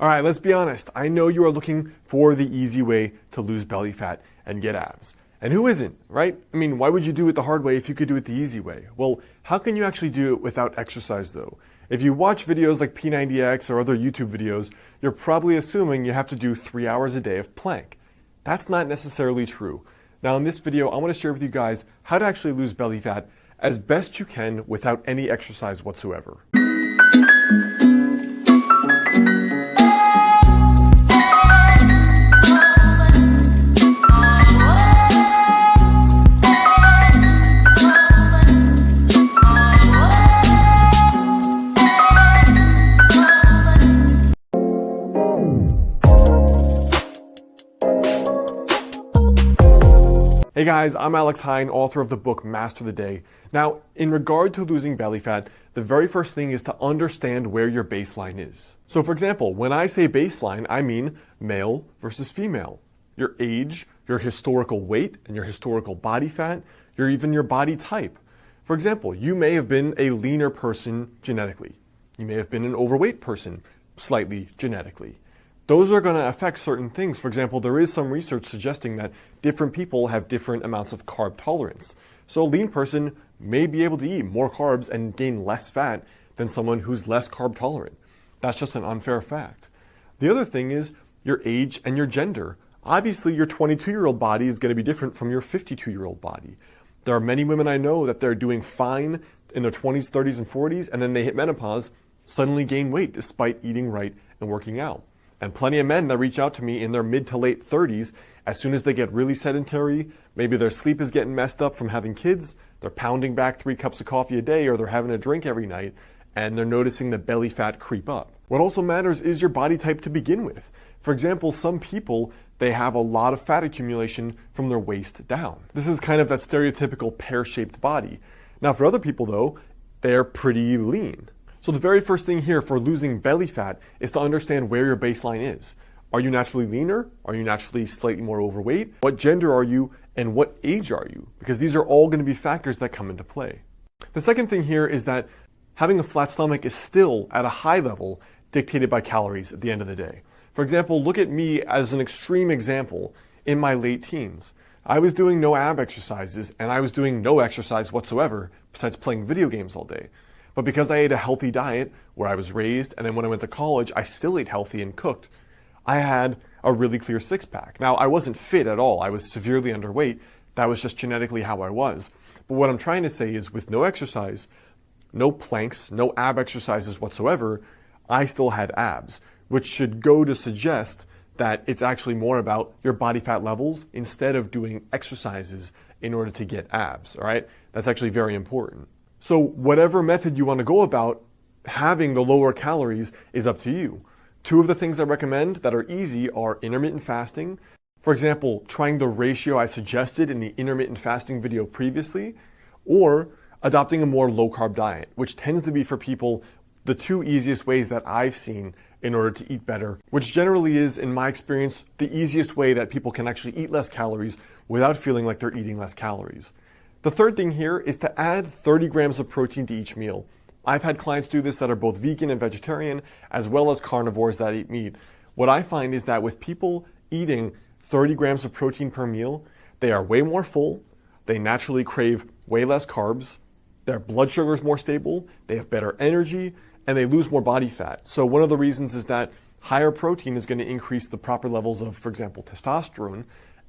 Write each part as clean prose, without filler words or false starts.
All right, let's be honest. I know you are looking for the easy way to lose belly fat and get abs. And who isn't, right? I mean, why would you do it the hard way if you could do it the easy way? Well, how can you actually do it without exercise though? If you watch videos like P90X or other YouTube videos, you're probably assuming you have to do 3 hours a day of plank. That's not necessarily true. Now in this video, I want to share with you guys how to actually lose belly fat as best you can without any exercise whatsoever. Hey guys, I'm Alex Hine, author of the book Master the Day. Now, in regard to losing belly fat, the very first thing is to understand where your baseline is. So for example, when I say baseline, I mean male versus female. Your age, your historical weight, and your historical body fat, even your body type. For example, you may have been a leaner person genetically. You may have been an overweight person slightly genetically. Those are going to affect certain things. For example, there is some research suggesting that different people have different amounts of carb tolerance. So a lean person may be able to eat more carbs and gain less fat than someone who's less carb tolerant. That's just an unfair fact. The other thing is your age and your gender. Obviously, your 22-year-old body is going to be different from your 52-year-old body. There are many women I know that they're doing fine in their 20s, 30s, and 40s, and then they hit menopause, suddenly gain weight despite eating right and working out. And plenty of men that reach out to me in their mid to late 30s, as soon as they get really sedentary, maybe their sleep is getting messed up from having kids, they're pounding back 3 cups of coffee a day or they're having a drink every night, and they're noticing the belly fat creep up. What also matters is your body type to begin with. For example, some people, they have a lot of fat accumulation from their waist down. This is kind of that stereotypical pear-shaped body. Now for other people though, they're pretty lean. So the very first thing here for losing belly fat is to understand where your baseline is. Are you naturally leaner? Are you naturally slightly more overweight? What gender are you and what age are you? Because these are all going to be factors that come into play. The second thing here is that having a flat stomach is still at a high level dictated by calories at the end of the day. For example, look at me as an extreme example in my late teens. I was doing no ab exercises and I was doing no exercise whatsoever besides playing video games all day. But because I ate a healthy diet where I was raised, and then when I went to college, I still ate healthy and cooked, I had a really clear six-pack. Now, I wasn't fit at all. I was severely underweight. That was just genetically how I was. But what I'm trying to say is with no exercise, no planks, no ab exercises whatsoever, I still had abs, which should go to suggest that it's actually more about your body fat levels instead of doing exercises in order to get abs, all right? That's actually very important. So whatever method you want to go about, having the lower calories is up to you. 2 of the things I recommend that are easy are intermittent fasting. For example, trying the ratio I suggested in the intermittent fasting video previously, or adopting a more low-carb diet, which tends to be for people the 2 easiest ways that I've seen in order to eat better, which generally is, in my experience, the easiest way that people can actually eat less calories without feeling like they're eating less calories. The third thing here is to add 30 grams of protein to each meal. I've had clients do this that are both vegan and vegetarian, as well as carnivores that eat meat. What I find is that with people eating 30 grams of protein per meal, they are way more full, they naturally crave way less carbs, their blood sugar is more stable, they have better energy, and they lose more body fat. So one of the reasons is that higher protein is going to increase the proper levels of, for example, testosterone,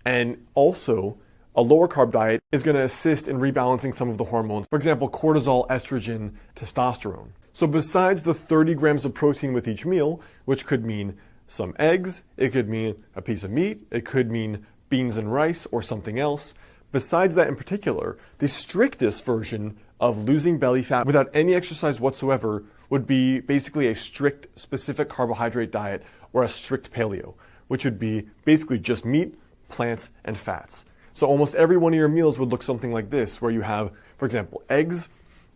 and also a lower carb diet is going to assist in rebalancing some of the hormones. For example, cortisol, estrogen, testosterone. So besides the 30 grams of protein with each meal, which could mean some eggs, it could mean a piece of meat, it could mean beans and rice or something else. Besides that in particular, the strictest version of losing belly fat without any exercise whatsoever would be basically a strict specific carbohydrate diet or a strict paleo, which would be basically just meat, plants, and fats. So almost every one of your meals would look something like this, where you have, for example, eggs,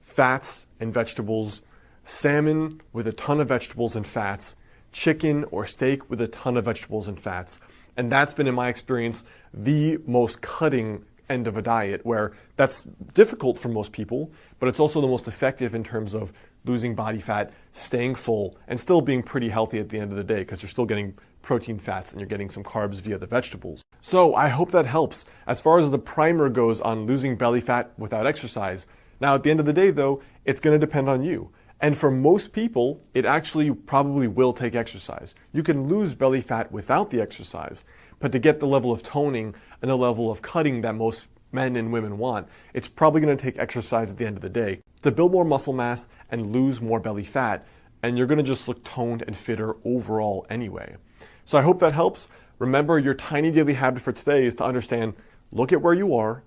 fats, and vegetables, salmon with a ton of vegetables and fats, chicken or steak with a ton of vegetables and fats. And that's been, in my experience, the most cutting end of a diet, where that's difficult for most people, but it's also the most effective in terms of losing body fat, staying full, and still being pretty healthy at the end of the day because you're still getting protein, fats, and you're getting some carbs via the vegetables. So I hope that helps. As far as the primer goes on losing belly fat without exercise, now at the end of the day though, it's going to depend on you. And for most people, it actually probably will take exercise. You can lose belly fat without the exercise, but to get the level of toning and the level of cutting that most men and women want, it's probably going to take exercise at the end of the day to build more muscle mass and lose more belly fat, and you're going to just look toned and fitter overall anyway. So I hope that helps. Remember, your tiny daily habit for today is to understand, look at where you are,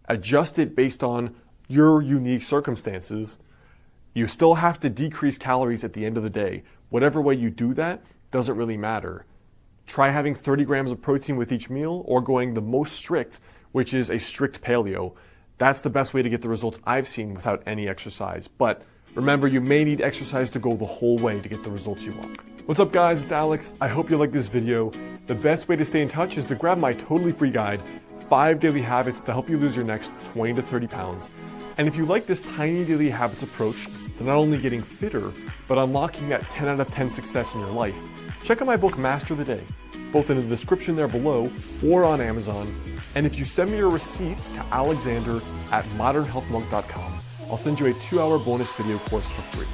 adjust it based on your unique circumstances. You still have to decrease calories at the end of the day. Whatever way you do that doesn't really matter. Try having 30 grams of protein with each meal or going the most strict, which is a strict paleo. That's the best way to get the results I've seen without any exercise. But remember, you may need exercise to go the whole way to get the results you want. What's up guys, it's Alex. I hope you like this video. The best way to stay in touch is to grab my totally free guide, 5 daily habits to help you lose your next 20 to 30 pounds. And if you like this tiny daily habits approach to not only getting fitter, but unlocking that 10 out of 10 success in your life, check out my book, Master the Day, both in the description there below or on Amazon. And if you send me your receipt to alexander@modernhealthmonk.com, I'll send you a 2-hour bonus video course for free.